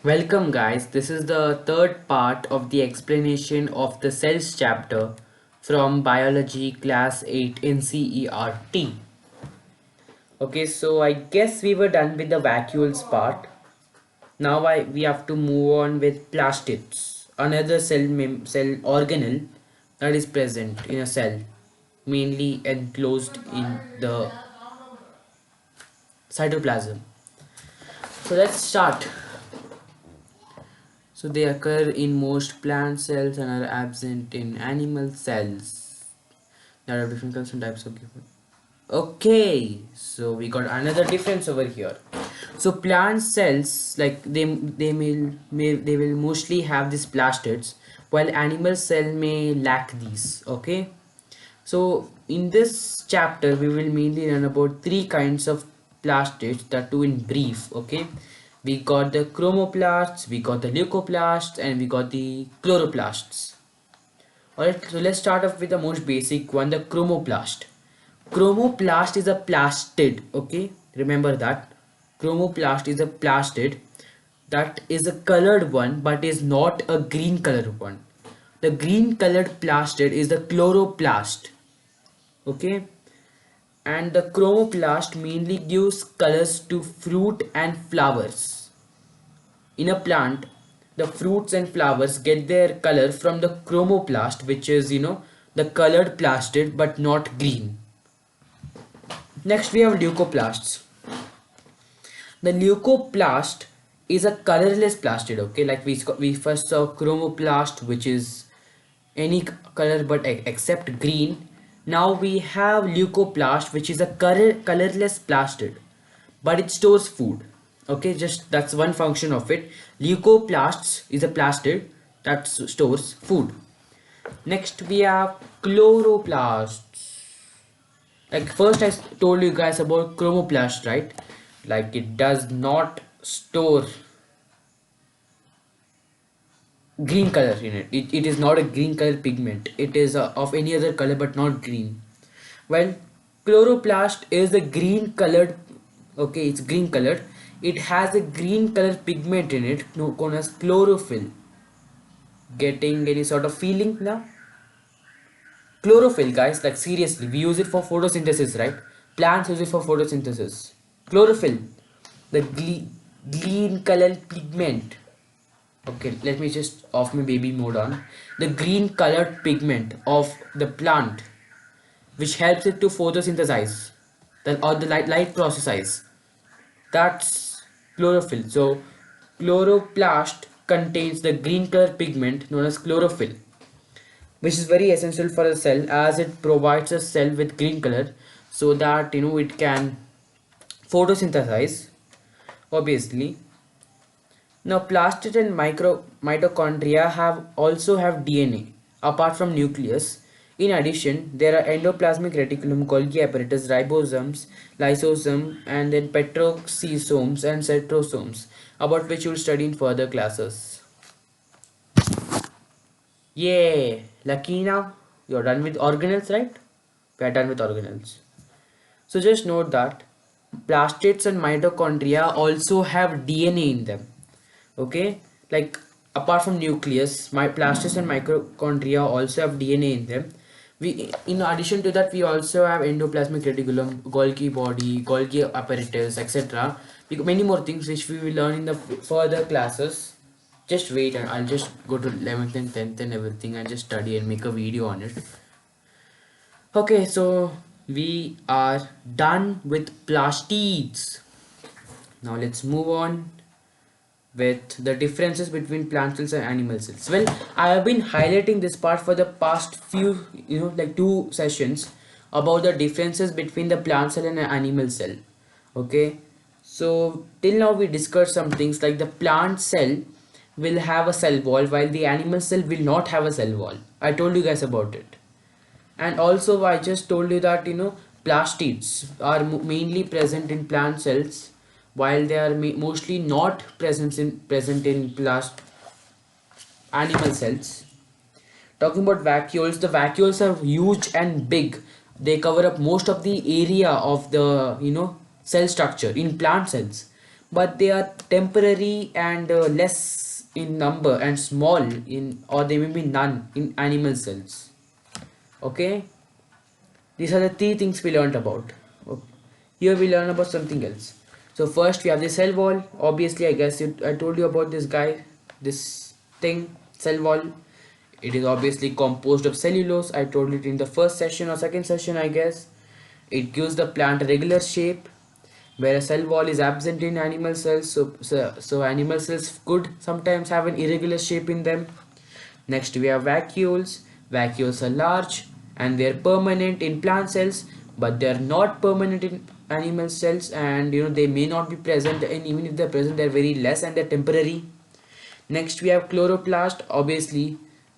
Welcome, guys. This is the third part of the explanation of the cells chapter from Biology Class 8 NCERT. Okay, so I guess we were done with the vacuoles part. Now we have to move on with plastids, another cell organelle that is present in a cell, mainly enclosed in the cytoplasm. So let's start. So they occur in most plant cells and are absent in animal cells. There are different kinds and types of given. Okay, so we got another difference over here. So plant cells, like they will mostly have these plastids, while animal cell may lack these. Okay, so in this chapter we will mainly learn about three kinds of plastids, that too in brief. Okay, we got the chromoplasts, we got the leucoplasts, and we got the chloroplasts. Alright, so let's start off with the most basic one, the chromoplast. Chromoplast is a plastid. Okay, remember that chromoplast is a plastid, that is a colored one but is not a green colored one. The green colored plastid is the chloroplast. Okay, and the chromoplast mainly gives colors to fruit and flowers. In a plant, the fruits and flowers get their color from the chromoplast, which is the colored plastid but not green. Next we have leucoplasts. The leucoplast is a colorless plastid. Okay, like we first saw chromoplast, which is any color but except green. Now we have leucoplast, which is a colorless plastid, but it stores food. Okay, just that's one function of it. Leucoplasts is a plastid that stores food. Next we have chloroplasts. Like first I told you guys about chromoplast, right? Like it does not store green color in it. It is not a green color pigment. It is of any other color but not green. Well, chloroplast is a green colored. Okay, it's green colored. It has a green color pigment in it known as chlorophyll. Getting any sort of feeling now? Chlorophyll, guys, like seriously, we use it for photosynthesis, right? Plants use it for photosynthesis. Chlorophyll, the green color pigment. Okay, let me just off my baby mode on. The green colored pigment of the plant, which helps it to photosynthesize, or the light processize. That's chlorophyll. So chloroplast contains the green color pigment known as chlorophyll, which is very essential for a cell as it provides a cell with green color so that it can photosynthesize, obviously. Now plastid and mitochondria have DNA apart from nucleus. In addition, there are endoplasmic reticulum, Golgi apparatus, ribosomes, lysosome, and then petroxisomes and centrosomes, about which you will study in further classes. Yay! Lucky now. You're done with organelles, right? We are done with organelles. So just note that plastids and mitochondria also have DNA in them. Okay, like apart from nucleus, my plastids and mitochondria also have DNA in them. We, in addition to that, we also have endoplasmic reticulum, Golgi body, Golgi apparatus, etc. Many more things which we will learn in the further classes. Just wait, and I'll just go to 11th and 10th and everything and just study and make a video on it. Okay, so we are done with plastids. Now let's move on with the differences between plant cells and animal cells. Well, I have been highlighting this part for the past few, like 2 sessions, about the differences between the plant cell and an animal cell. Okay, so till now we discussed some things like the plant cell will have a cell wall while the animal cell will not have a cell wall. I told you guys about it. And also I just told you that plastids are mainly present in plant cells, while they are mostly not present in plast animal cells. Talking about vacuoles, the vacuoles are huge and big. They cover up most of the area of the cell structure in plant cells, but they are temporary and less in number and small in, or they may be none in animal cells. Okay, these are the three things we learned about. Okay. Here we learn about something else. So first we have the cell wall. Obviously, I guess I told you about this guy, this thing, cell wall. It is obviously composed of cellulose. I told it in the first session or second session, I guess. It gives the plant a regular shape, where a cell wall is absent in animal cells. So animal cells could sometimes have an irregular shape in them. Next we have vacuoles. Vacuoles are large and they are permanent in plant cells, but they are not permanent in animal cells, and they may not be present, and even if they're present they're very less and they're temporary. Next we have chloroplast. Obviously,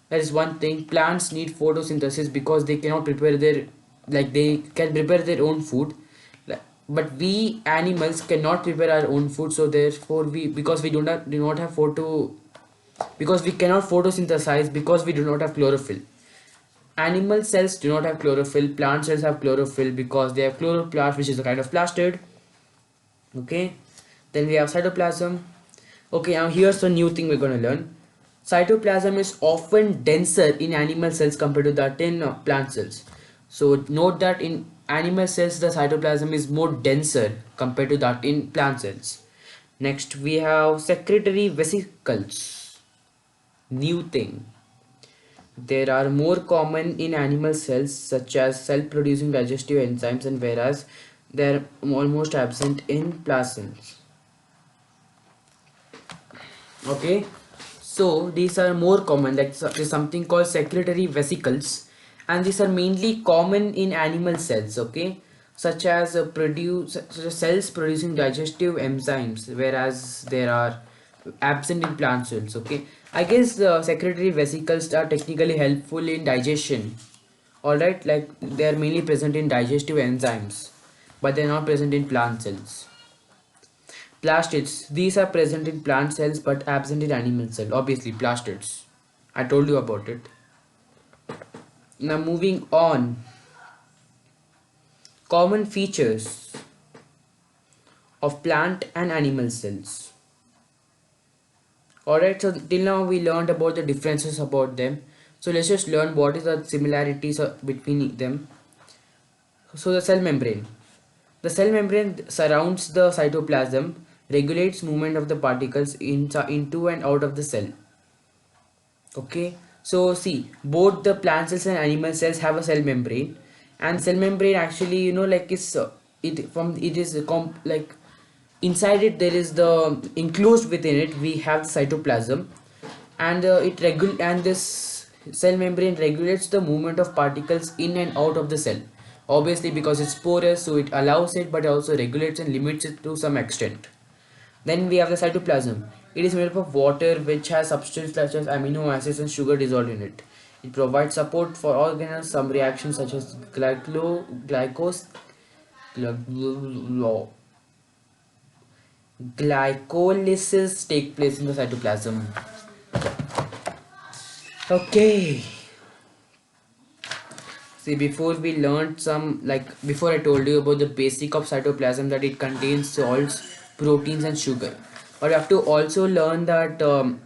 that is one thing. Plants need photosynthesis because they cannot prepare their, like, they can prepare their own food. But we animals cannot prepare our own food, so therefore we, because we do not have photo, because we cannot photosynthesize, because we do not have chlorophyll. Animal cells do not have chlorophyll. Plant cells have chlorophyll because they have chloroplast, which is a kind of plastid. Okay, then we have cytoplasm. Okay, now here's a new thing we're going to learn. Cytoplasm is often denser in animal cells compared to that in plant cells. So note that in animal cells the cytoplasm is more denser compared to that in plant cells. Next we have secretory vesicles. New thing. There are more common in animal cells such as cell producing digestive enzymes, and whereas they are almost absent in plant cells. Okay, so these are more common, like there's something called secretory vesicles, and these are mainly common in animal cells. Okay, such as cells producing digestive enzymes, whereas there are absent in plant cells. Okay, I guess the secretory vesicles are technically helpful in digestion. All right, like they are mainly present in digestive enzymes, but they're not present in plant cells. Plastids. These are present in plant cells but absent in animal cells. Obviously, plastids. I told you about it. Now, moving on. Common features of plant and animal cells. Alright, so till now we learned about the differences about them. So let's just learn what is the similarities between them. So the cell membrane. The cell membrane surrounds the cytoplasm, regulates movement of the particles into and out of the cell. Okay, so see, both the plant cells and animal cells have a cell membrane, and cell membrane actually, like is it is like inside it there is the enclosed within it we have the cytoplasm, and this cell membrane regulates the movement of particles in and out of the cell. Obviously, because it's porous, so it allows it, but also regulates and limits it to some extent. Then we have the cytoplasm. It is made up of water which has substances such as amino acids and sugar dissolved in it. It provides support for organelles. Some reactions such as glycolysis take place in the cytoplasm. Okay. See, before we learned before I told you about the basic of cytoplasm, that it contains salts, proteins and sugar. But you have to also learn that the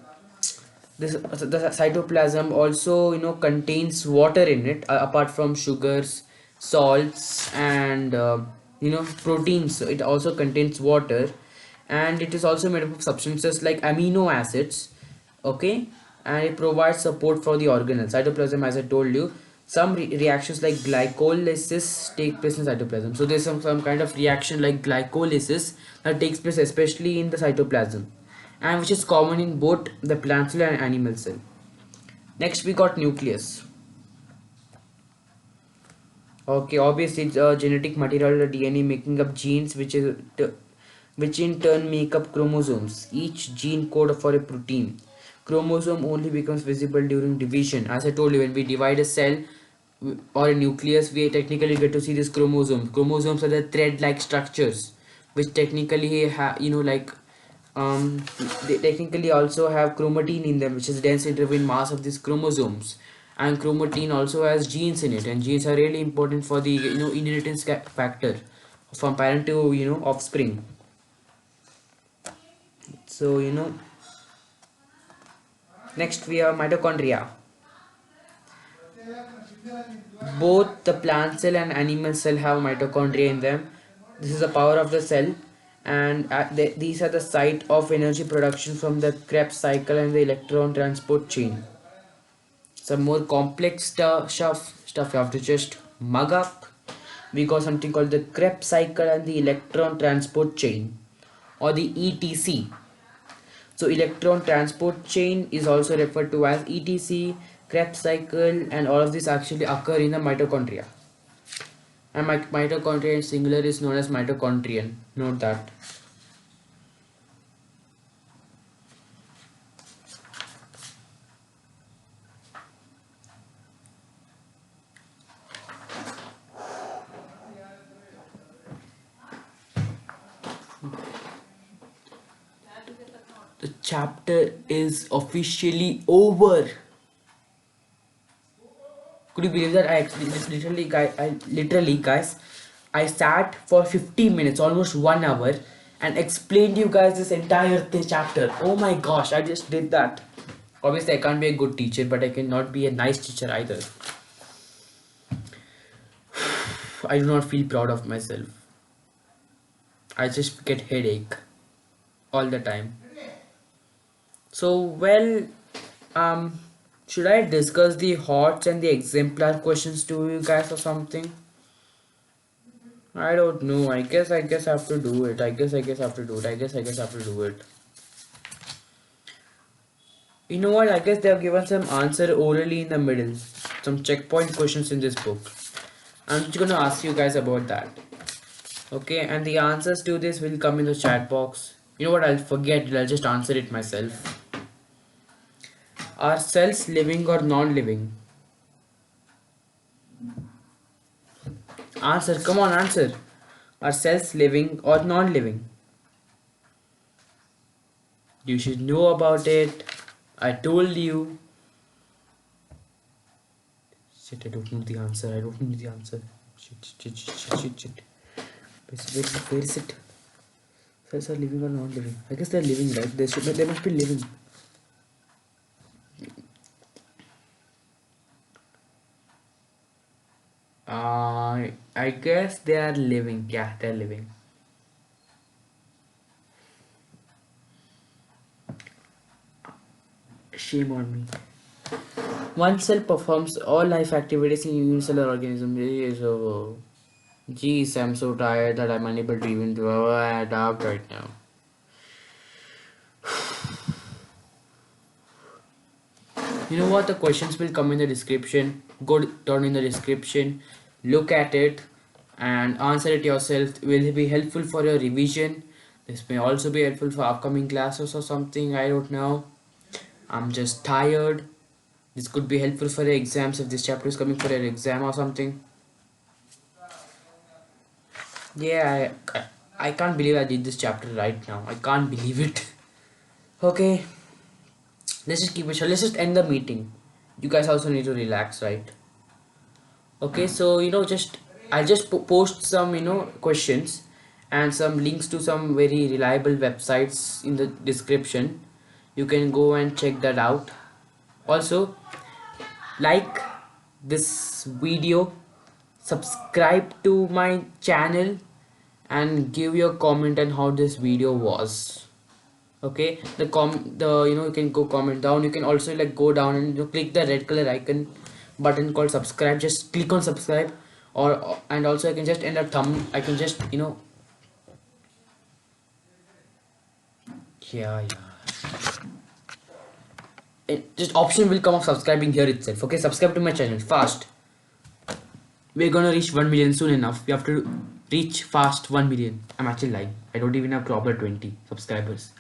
cytoplasm also contains water in it, apart from sugars, salts and proteins. It also contains water, and it is also made up of substances like amino acids. Okay, and it provides support for the organelles. Cytoplasm, as I told you, some reactions like glycolysis take place in cytoplasm. So there's some kind of reaction like glycolysis that takes place especially in the cytoplasm, and which is common in both the plant cell and animal cell. Next we got nucleus. Okay, obviously it's a genetic material, the DNA making up genes, which in turn make up chromosomes. Each gene code for a protein. Chromosome only becomes visible during division. As I told you, when we divide a cell or a nucleus, we technically get to see this chromosome. Chromosomes are the thread-like structures, which technically they technically also have chromatin in them, which is dense interval mass of these chromosomes. And chromatin also has genes in it, and genes are really important for the inheritance factor from parent to offspring. So next we have mitochondria. Both the plant cell and animal cell have mitochondria in them. This is the power of the cell, and these are the site of energy production from the Krebs cycle and the electron transport chain. Some more complex stuff you have to just mug up. We got something called the Krebs cycle and the electron transport chain, or the ETC. So electron transport chain is also referred to as ETC, Krebs cycle, and all of these actually occur in the mitochondria. And mitochondria in singular is known as mitochondrion. Note that. The chapter is officially over. Could you believe that? I sat for 50 minutes, almost 1 hour, and explained you guys this entire chapter. Oh my gosh, I just did that. Obviously, I can't be a good teacher, but I cannot be a nice teacher either. I do not feel proud of myself. I just get headache all the time. So, well, should I discuss the HOTS and the exemplar questions to you guys or something? I don't know. I guess I have to do it. I guess I have to do it. I guess have to do it. You know what? I guess they have given some answer orally in the middle. Some checkpoint questions in this book. I'm just gonna ask you guys about that. Okay, and the answers to this will come in the chat box. You know what? I'll forget it. I'll just answer it myself. Are cells living or non-living? Answer. Come on, answer. Are cells living or non-living? You should know about it. I told you. Shit, I don't know the answer. I don't know the answer. Shit. Where is it? Cells are living or not living? I guess they're living, right? They must be living. I guess they are living. Yeah, they're living. Shame on me. One cell performs all life activities in unicellular organism. So, geez, I'm so tired that I'm unable to even talk right now. You know what? The questions will come in the description. Go down in the description, look at it, and answer it yourself. It will be helpful for your revision. This may also be helpful for upcoming classes or something. I don't know. I'm just tired. This could be helpful for your exams if this chapter is coming for your exam or something. Yeah, I can't believe I did this chapter right now. I can't believe it. Okay, let's just keep it short. Let's just end the meeting. You guys also need to relax, right? Okay, so I'll just post some questions and some links to some very reliable websites in the description. You can go and check that out. Also, like this video, subscribe to my channel, and give your comment on how this video was. Okay, you can go comment down. You can also go down and click the red color icon button called subscribe. Just click on subscribe, and also I can just end a thumb. I can just yeah. Just option will come of subscribing here itself. Okay, subscribe to my channel fast. We're gonna reach 1 million soon enough. We have to reach fast 1 million. I'm actually lying. I don't even have proper 20 subscribers.